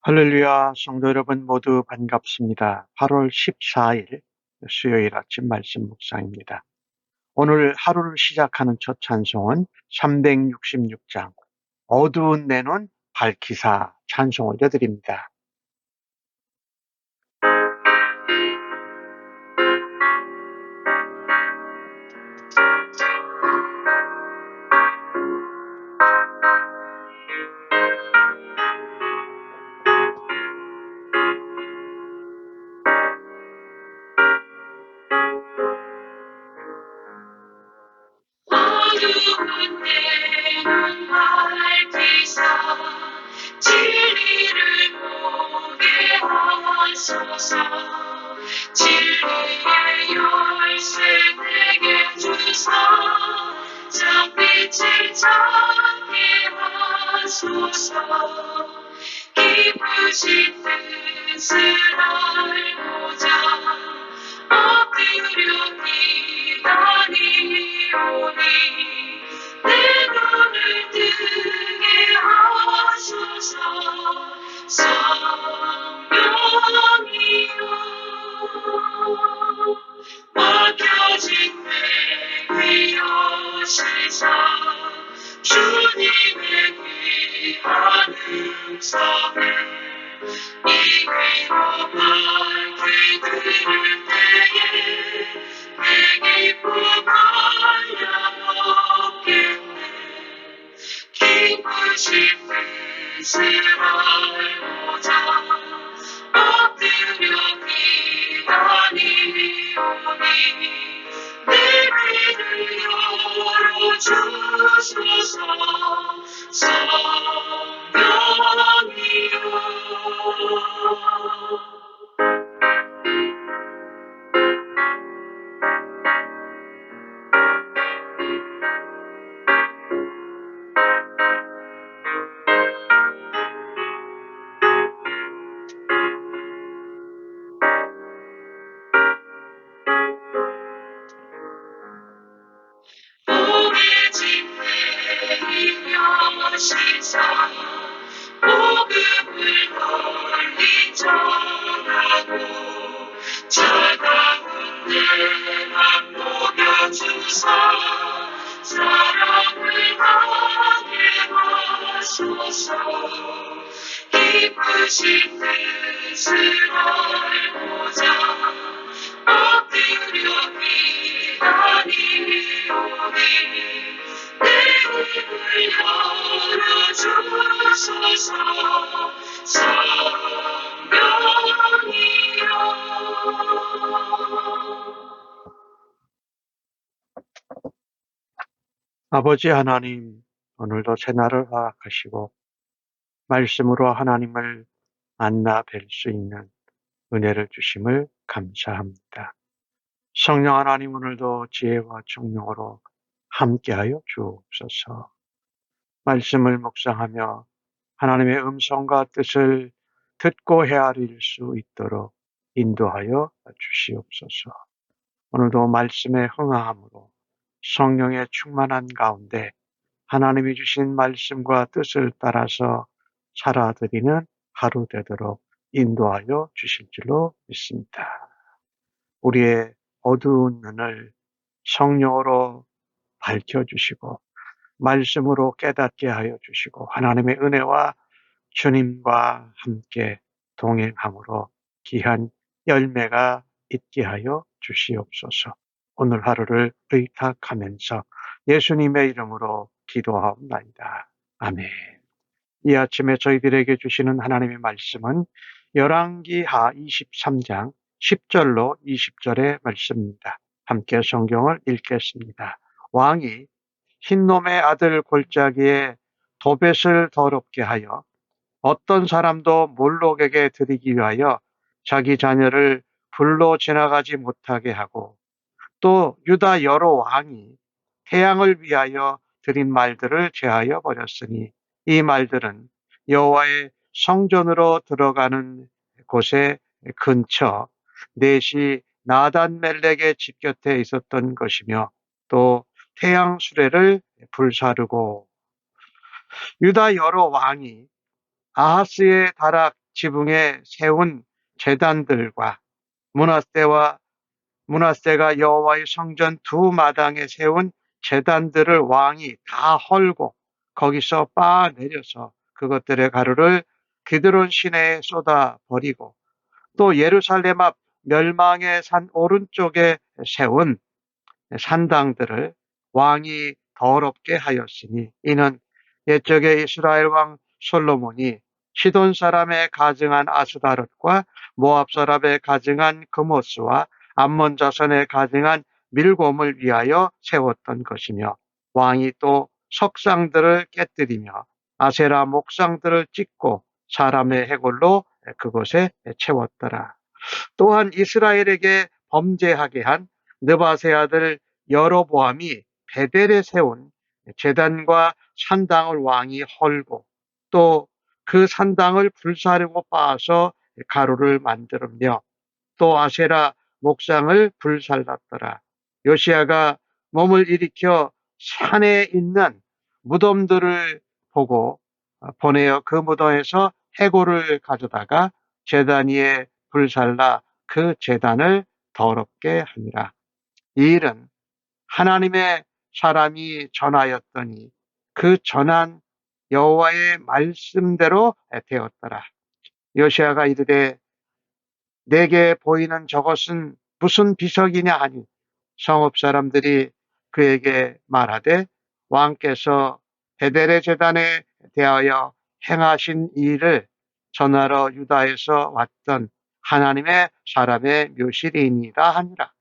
할렐루야, 성도 여러분 모두 반갑습니다. 8월 14일 수요일 아침 말씀 묵상입니다. 오늘 하루를 시작하는 첫 찬송은 366장 어두운 내 눈 밝히사 찬송 올려드립니다. 어두운 내 눈 밝히사 진리를 보게 하소서. 진리의 열쇠 내게 주사 장빛을 찾게 하소서. 기쁘신 뜻을 알고자 엎드려 기다리오니 내 눈을 뜨게 하소서. 성령이여 맡겨진 내 귀여시사 주님의 귀한 음성을 이 귀로 밝게 들을 때에 내 기쁨 한량없겠네. 기쁘신 뜻을 알고자 엎드려 기다리오니 내 귀를 열어주소서. 성령이여 보혜진 내 인여시사 복음을 널리 전하고 차가운 내 맘 녹여주사 사랑을 하게 하소서. 기쁘신 뜻을 알고자 엎드려 기다리오니 내 입을 열어주소서. 성령이여 아버지 하나님, 오늘도 새날을 허락하시고 말씀으로 하나님을 만나 뵐 수 있는 은혜를 주심을 감사합니다. 성령 하나님, 오늘도 지혜와 총명으로 함께하여 주옵소서. 말씀을 묵상하며 하나님의 음성과 뜻을 듣고 헤아릴 수 있도록 인도하여 주시옵소서. 오늘도 말씀에 흥하함으로 성령의 충만한 가운데 하나님이 주신 말씀과 뜻을 따라서 살아드리는 하루 되도록 인도하여 주실 줄로 믿습니다. 우리의 어두운 눈을 성령으로 밝혀주시고 말씀으로 깨닫게 하여 주시고 하나님의 은혜와 주님과 함께 동행함으로 귀한 열매가 있게 하여 주시옵소서. 오늘 하루를 의탁하면서 예수님의 이름으로 기도하옵나이다. 아멘. 이 아침에 저희들에게 주시는 하나님의 말씀은 열왕기하 23장 10절로 20절의 말씀입니다. 함께 성경을 읽겠습니다. 왕이 흰놈의 아들 골짜기에 도벳을 더럽게 하여 어떤 사람도 몰록에게 드리기 위하여 자기 자녀를 불로 지나가지 못하게 하고 또 유다 여러 왕이 태양을 위하여 드린 말들을 제하여 버렸으니 이 말들은 여호와의 성전으로 들어가는 곳의 근처 넷이 나단-멜렉의 집 곁에 있었던 것이며 또 태양 수레를 불사르고 유다 여러 왕이 아하스의 다락 지붕에 세운 제단들과 므낫세가 여호와의 성전 두 마당에 세운 제단들을 왕이 다 헐고 거기서 빻아 내려서 그것들의 가루를 기드론 시내에 쏟아 버리고, 또 예루살렘 앞 멸망의 산 오른쪽에 세운 산당들을 왕이 더럽게 하였으니, 이는 옛적에 이스라엘 왕 솔로몬이 시돈 사람의 가증한 아스다롯과 모압 사람의 가증한 그모스와 암몬 자손의 가증한 밀곰을 위하여 세웠던 것이며, 왕이 또 석상들을 깨뜨리며 아세라 목상들을 찍고 사람의 해골로 그곳에 채웠더라. 또한 이스라엘에게 범죄하게 한 느바세 아들 여로보암이 베델에 세운 제단과 산당을 왕이 헐고, 또 그 산당을 불사르고 빻아서 가루를 만들며, 또 아세라 목상을 불살랐더라. 요시야가 몸을 일으켜 산에 있는 무덤들을 보고 보내어 그 무덤에서 해골을 가져다가 제단 위에 불살라 그 제단을 더럽게 하니라. 이 일은 하나님의 사람이 전하였더니 그 전한 여호와의 말씀대로 되었더라. 요시야가 이르되 내게 보이는 저것은 무슨 비석이냐 하니, 성읍 사람들이 그에게 말하되 왕께서 베델의 제단에 대하여 행하신 일을 전하러 유다에서 왔던 하나님의 사람의 묘실이니라 하니라.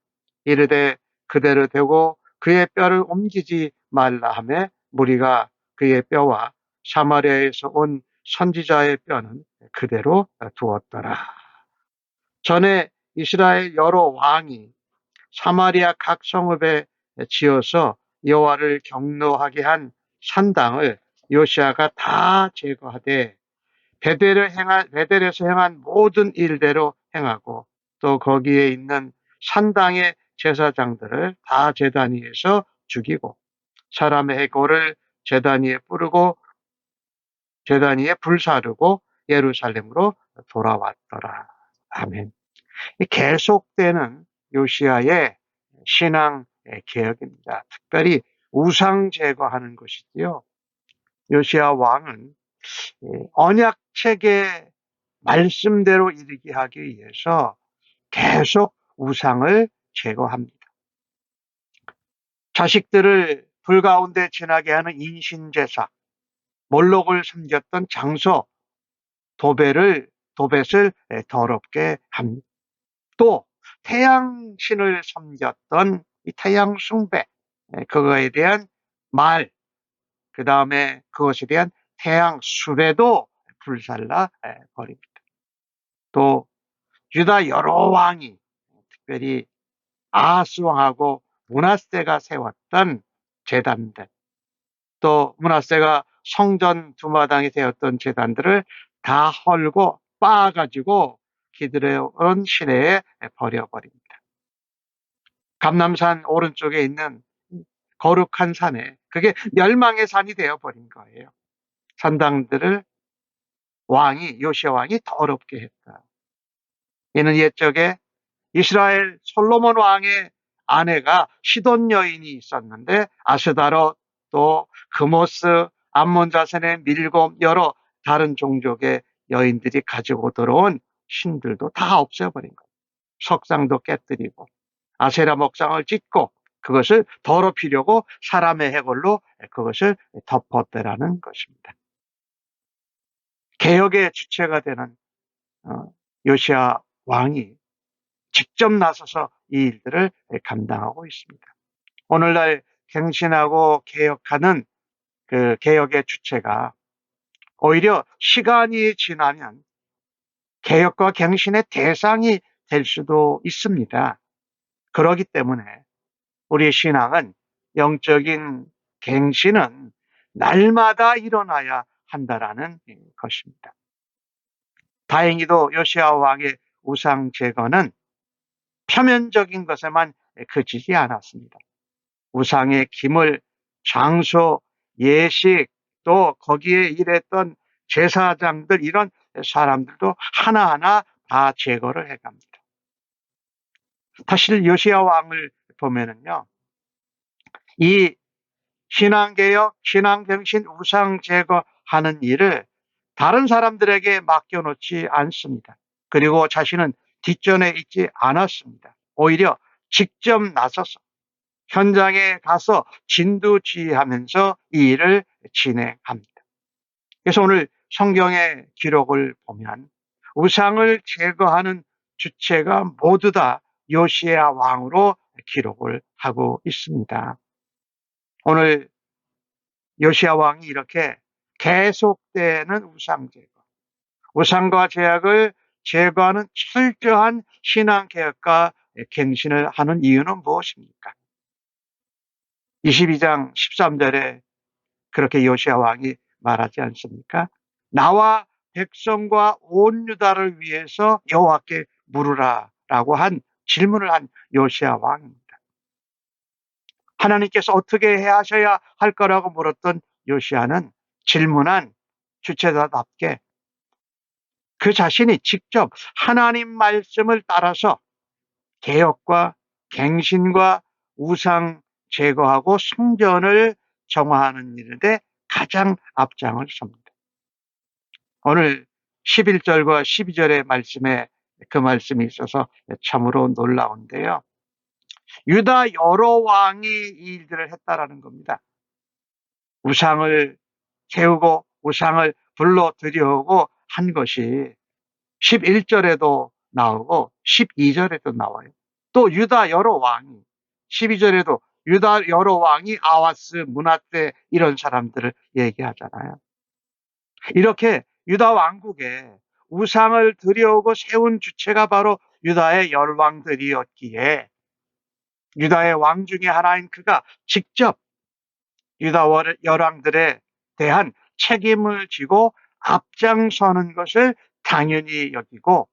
이르되 그대로 되고 그의 뼈를 옮기지 말라 하매, 무리가 그의 뼈와 사마리아에서 온 선지자의 뼈는 그대로 두었더라. 전에 이스라엘 여러 왕이 사마리아 각 성읍에 지어서 여호와를 경노하게 한 산당을 요시야가 다 제거하되 베델에서 행한 모든 일대로 행하고, 또 거기에 있는 산당의 제사장들을 다 제단 위에서 죽이고 사람의 해골을 제단 위에 뿌르고 제단 위에 불사르고 예루살렘으로 돌아왔더라. 아멘. 계속되는 요시야의 신앙 개혁입니다. 특별히 우상 제거하는 것이지요. 요시야 왕은 언약책의 말씀대로 이르게 하기 위해서 계속 우상을 제거합니다. 자식들을 불 가운데 지나게 하는 인신제사, 몰록을 섬겼던 장소 도벳을 더럽게 합니다. 또 태양신을 섬겼던 이 태양 숭배, 그거에 대한 말, 그 다음에 그것에 대한 태양 수레도 불살라 버립니다. 또 유다 여러 왕이, 특별히 아하스 왕하고 므낫세가 세웠던 제단들, 또 므낫세가 성전 두마당에 세웠던 제단들을 다 헐고 빻아가지고 기드론 시내에 버려버립니다. 감람산 오른쪽에 있는 거룩한 산에, 그게 멸망의 산이 되어버린 거예요. 산당들을 요시야 왕이 더럽게 했다. 이는 옛적에 이스라엘 솔로몬 왕의 아내가 시돈 여인이 있었는데, 아스다롯, 또 그모스, 암몬 자손의 밀곰, 여러 다른 종족의 여인들이 가지고 들어온 신들도 다 없애버린 거예요. 석상도 깨뜨리고 아세라 목상을 짓고 그것을 더럽히려고 사람의 해골로 그것을 덮었더라는 것입니다. 개혁의 주체가 되는 요시야 왕이 직접 나서서 이 일들을 감당하고 있습니다. 오늘날 갱신하고 개혁하는 그 개혁의 주체가 오히려 시간이 지나면 개혁과 갱신의 대상이 될 수도 있습니다. 그렇기 때문에 우리의 신앙은, 영적인 갱신은 날마다 일어나야 한다라는 것입니다. 다행히도 요시야 왕의 우상 제거는 표면적인 것에만 그치지 않았습니다. 우상의 기물, 장소, 예식, 또 거기에 일했던 제사장들, 이런 사람들도 하나하나 다 제거를 해갑니다. 사실 요시야 왕을 보면은요, 이 신앙개혁, 신앙갱신, 우상 제거하는 일을 다른 사람들에게 맡겨놓지 않습니다. 그리고 자신은 뒷전에 있지 않았습니다. 오히려 직접 나서서 현장에 가서 진두지휘하면서 이 일을 진행합니다. 그래서 오늘 성경의 기록을 보면 우상을 제거하는 주체가 모두 다 요시야 왕으로 기록을 하고 있습니다. 오늘 요시야 왕이 이렇게 계속되는 우상 제거, 우상과 제약을 제거하는 철저한 신앙 개혁과 갱신을 하는 이유는 무엇입니까? 22장 13절에 그렇게 요시야 왕이 말하지 않습니까? 나와 백성과 온 유다를 위해서 여호와께 물으라라고 한 질문을 한 요시야 왕입니다. 하나님께서 어떻게 해야 하셔야 할 거라고 물었던 요시야는 질문한 주체자답게 그 자신이 직접 하나님 말씀을 따라서 개혁과 갱신과 우상 제거하고 성전을 정화하는 일에 가장 앞장을 섭니다. 오늘 11절과 12절의 말씀에 그 말씀이 있어서 참으로 놀라운데요. 유다 여러 왕이 이 일들을 했다라는 겁니다. 우상을 세우고 우상을 불러 들여오고 한 것이 11절에도 나오고 12절에도 나와요. 또 유다 여러 왕이 12절에도 유다 여러 왕이 아하스, 므낫세 이런 사람들을 얘기하잖아요. 이렇게 유다 왕국에 우상을 들여오고 세운 주체가 바로 유다의 열왕들이었기에 유다의 왕 중에 하나인 그가 직접 유다 열왕들에 대한 책임을 지고 앞장서는 것을 당연히 여기고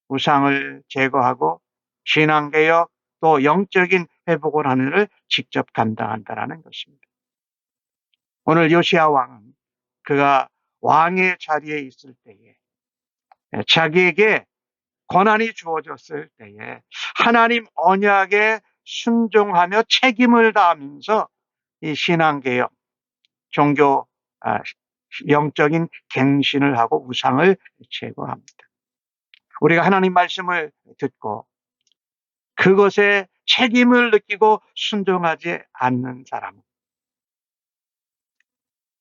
우상을 제거하고 신앙개혁 또 영적인 회복을 하는 일을 직접 감당한다는 것입니다. 오늘 요시야 왕은 그가 왕의 자리에 있을 때에 자기에게 권한이 주어졌을 때에 하나님 언약에 순종하며 책임을 다하면서 이 신앙개혁, 종교, 영적인 갱신을 하고 우상을 제거합니다. 우리가 하나님 말씀을 듣고 그것에 책임을 느끼고 순종하지 않는 사람은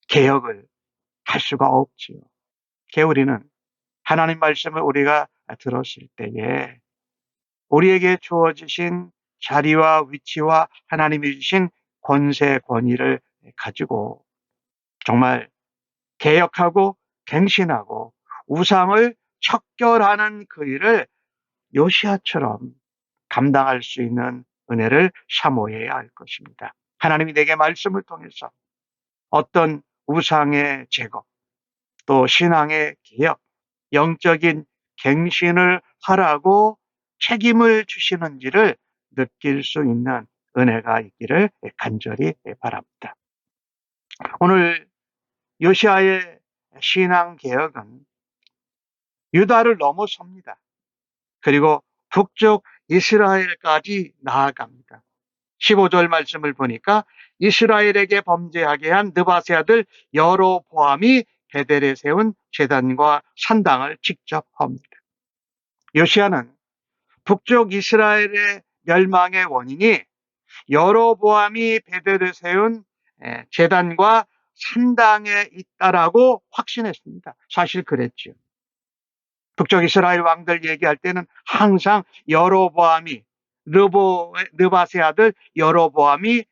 개혁을 할 수가 없지요. 우리는 하나님 말씀을 우리가 들었을 때에 우리에게 주어지신 자리와 위치와 하나님이 주신 권세, 권위를 가지고 정말 개혁하고 갱신하고 우상을 척결하는 그 일을 요시야처럼 감당할 수 있는 은혜를 사모해야 할 것입니다. 하나님이 내게 말씀을 통해서 어떤 우상의 제거, 또 신앙의 개혁, 영적인 갱신을 하라고 책임을 주시는지를 느낄 수 있는 은혜가 있기를 간절히 바랍니다. 오늘 요시야의 신앙 개혁은 유다를 넘어섭니다. 그리고 북쪽 이스라엘까지 나아갑니다. 15절 말씀을 보니까 이스라엘에게 범죄하게 한 느바세 아들 여로보암이 베델에 세운 제단과 산당을 직접 합니다. 요시야는 북쪽 이스라엘의 멸망의 원인이 여로보암이 베델에 세운 제단과 산당에 있다라고 확신했습니다. 사실 그랬죠. 북쪽 이스라엘 왕들 얘기할 때는 항상 여로보암이 느바세 아들 여로보암이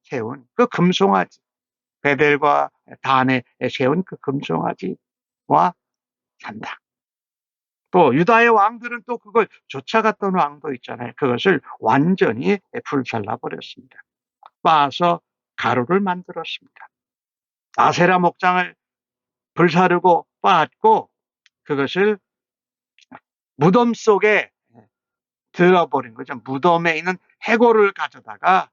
세운 그 금송아지, 베델과 단에 세운 그 금송아지와 산당. 또 유다의 왕들은 또 그걸 쫓아갔던 왕도 있잖아요. 그것을 완전히 불살라 버렸습니다. 빻아서 가루를 만들었습니다. 아세라 목장을 불사르고 빻고 그것을 무덤 속에 들어버린 거죠. 무덤에 있는 해골을 가져다가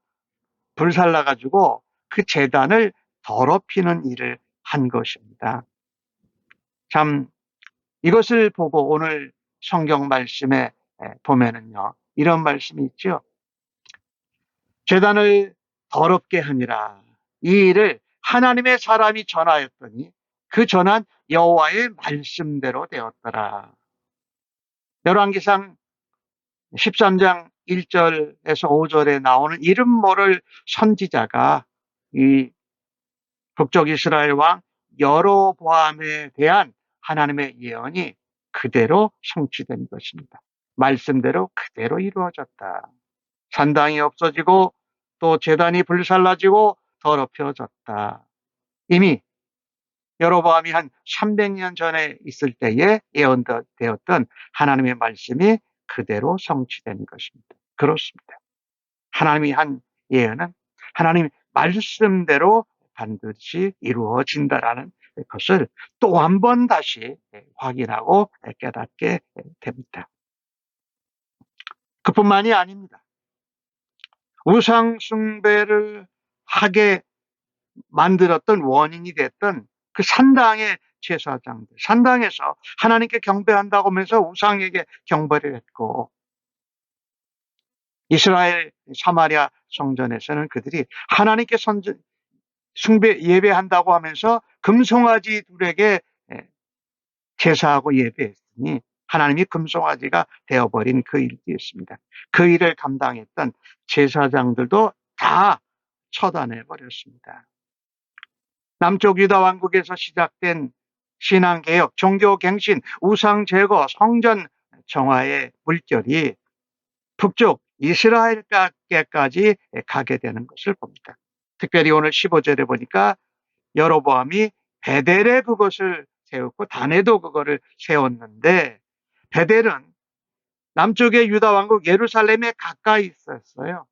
불살라 가지고 그 제단을 더럽히는 일을 한 것입니다. 참 이것을 보고 오늘 성경 말씀에 보면은요, 이런 말씀이 있죠. 제단을 더럽게 하니라. 이 일을 하나님의 사람이 전하였더니 그 전한 여호와의 말씀대로 되었더라. 열왕기상 13장 1절에서 5절에 나오는 이름 모를 선지자가 이 북쪽 이스라엘 왕 여로보암에 대한 하나님의 예언이 그대로 성취된 것입니다. 말씀대로 그대로 이루어졌다. 산당이 없어지고 또 제단이 불살라지고 더럽혀졌다. 이미 여로보암이 한 300년 전에 있을 때에 예언되었던 하나님의 말씀이 그대로 성취된 것입니다. 그렇습니다. 하나님이 한 예언은 하나님 말씀대로 반드시 이루어진다라는 것을 또 한 번 다시 확인하고 깨닫게 됩니다. 그뿐만이 아닙니다. 우상 숭배를 하게 만들었던 원인이 됐던 그 산당의 제사장들, 산당에서 하나님께 경배한다고 하면서 우상에게 경배를 했고, 이스라엘 사마리아 성전에서는 그들이 하나님께 숭배 예배한다고 하면서 금송아지 둘에게 제사하고 예배했으니 하나님이 금송아지가 되어버린 그 일이 있습니다. 그 일을 감당했던 제사장들도 다 처단해 버렸습니다. 남쪽 유다 왕국에서 시작된 신앙개혁, 종교갱신, 우상제거, 성전 정화의 물결이 북쪽 이스라엘까지 가게 되는 것을 봅니다. 특별히 오늘 15절에 보니까 여로보암이 베델에 그것을 세웠고 단에도 그거를 세웠는데, 베델은 남쪽의 유다 왕국 예루살렘에 가까이 있었어요.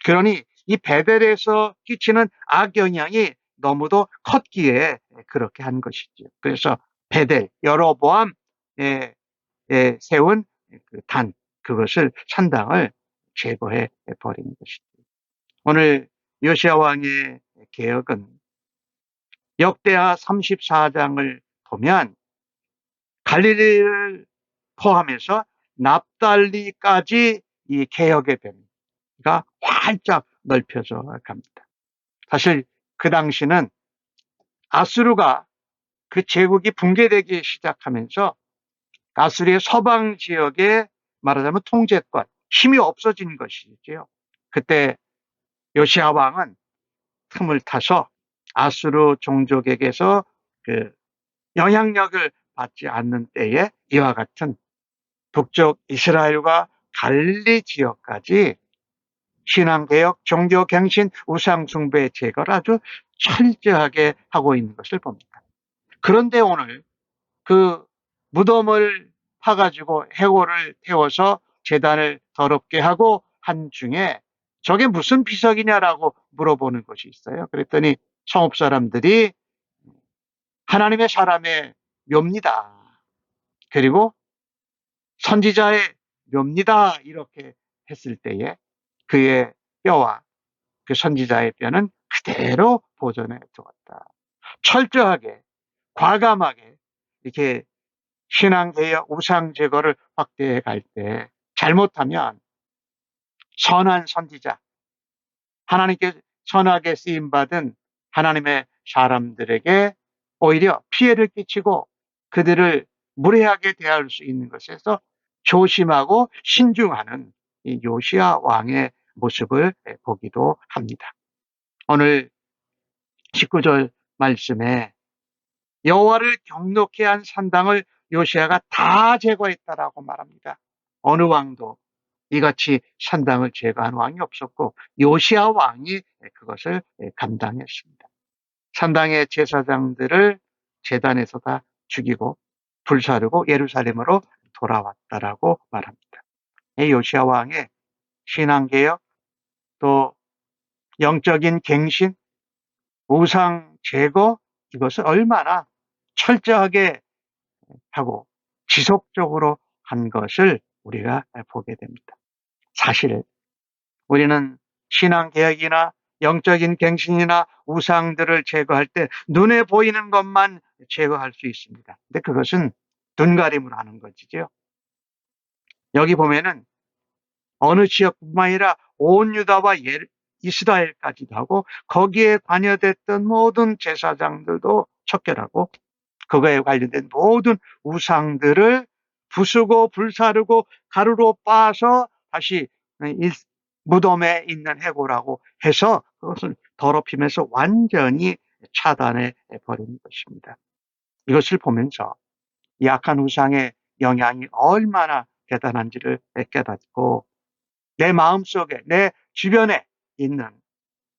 그러니 이 베델에서 끼치는 악영향이 너무도 컸기에 그렇게 한 것이죠. 그래서 베델, 여로보암에 세운 그 단, 그것을 산당을 제거해 버린 것이죠. 오늘 요시야 왕의 개혁은 역대하 34장을 보면 갈릴리를 포함해서 납달리까지 이 개혁의 뱀가 활짝 넓혀져 갑니다. 사실 그 당시는 아수르가 그 제국이 붕괴되기 시작하면서 아수르의 서방 지역에 말하자면 통제권, 힘이 없어진 것이지요. 그때 요시야 왕은 틈을 타서 아수르 종족에게서 그 영향력을 받지 않는 때에 이와 같은 북쪽 이스라엘과 갈릴리 지역까지 신앙개혁, 종교갱신, 우상숭배 제거를 아주 철저하게 하고 있는 것을 봅니다. 그런데 오늘 그 무덤을 파가지고 해골을 태워서 제단을 더럽게 하고 한 중에 저게 무슨 비석이냐라고 물어보는 것이 있어요. 그랬더니 성읍 사람들이 하나님의 사람의 묘입니다. 그리고 선지자의 묘입니다. 이렇게 했을 때에 그의 뼈와 그 선지자의 뼈는 그대로 보존해 두었다. 철저하게, 과감하게 이렇게 신앙개혁, 우상 제거를 확대해 갈 때 잘못하면 선한 선지자, 하나님께 선하게 쓰임받은 하나님의 사람들에게 오히려 피해를 끼치고 그들을 무례하게 대할 수 있는 것에서 조심하고 신중하는 이 요시야 왕의 모습을 보기도 합니다. 오늘 19절 말씀에 여호와를 경노케 한 산당을 요시야가 다 제거했다라고 말합니다. 어느 왕도 이같이 산당을 제거한 왕이 없었고 요시야 왕이 그것을 감당했습니다. 산당의 제사장들을 제단에서 다 죽이고 불사르고 예루살렘으로 돌아왔다라고 말합니다. 이 요시야 왕의 신앙개혁, 또 영적인 갱신, 우상 제거, 이것을 얼마나 철저하게 하고 지속적으로 한 것을 우리가 보게 됩니다. 사실 우리는 신앙개혁이나 영적인 갱신이나 우상들을 제거할 때 눈에 보이는 것만 제거할 수 있습니다. 근데 그것은 눈가림을 하는 것이죠. 여기 보면은 어느 지역뿐만 아니라 온 유다와 이스라엘까지도 하고 거기에 관여됐던 모든 제사장들도 척결하고 그거에 관련된 모든 우상들을 부수고 불사르고 가루로 빻아서 다시 무덤에 있는 해고라고 해서 그것을 더럽히면서 완전히 차단해 버리는 것입니다. 이것을 보면서 약한 우상의 영향이 얼마나 대단한지를 깨닫고 내 마음속에 내 주변에 있는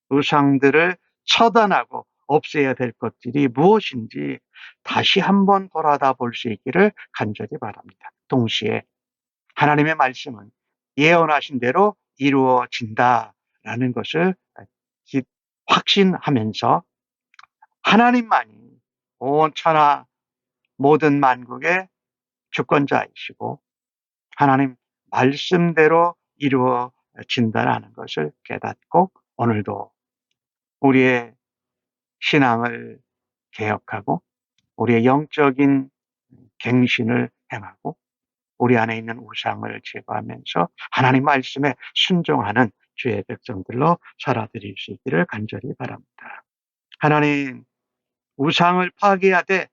우상들을 처단하고 없애야 될 것들이 무엇인지 다시 한번 돌아다 볼 수 있기를 간절히 바랍니다. 동시에 하나님의 말씀은 예언하신 대로 이루어진다라는 것을 확신하면서 하나님만이 온 천하 모든 만국의 주권자이시고 하나님 말씀대로 이루어진다라는 것을 깨닫고 오늘도 우리의 신앙을 개혁하고 우리의 영적인 갱신을 행하고 우리 안에 있는 우상을 제거하면서 하나님 말씀에 순종하는 주의 백성들로 살아드릴 수 있기를 간절히 바랍니다. 하나님, 우상을 파괴하되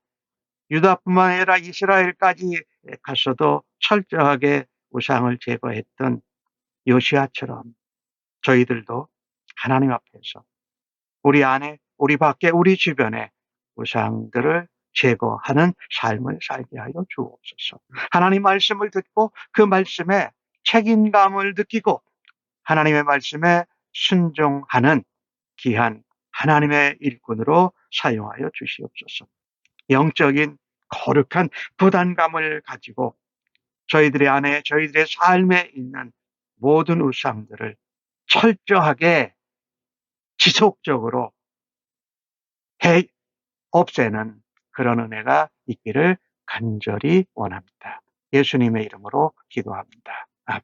유다뿐만 아니라 이스라엘까지 갔어도 철저하게 우상을 제거했던 요시아처럼 저희들도 하나님 앞에서 우리 안에, 우리 밖에, 우리 주변에 우상들을 제거하는 삶을 살게 하여 주옵소서. 하나님 말씀을 듣고 그 말씀에 책임감을 느끼고 하나님의 말씀에 순종하는 귀한 하나님의 일꾼으로 사용하여 주시옵소서. 영적인 거룩한 부담감을 가지고 저희들의 안에 저희들의 삶에 있는 모든 우상들을 철저하게 지속적으로 없애는 그런 은혜가 있기를 간절히 원합니다. 예수님의 이름으로 기도합니다. 아멘.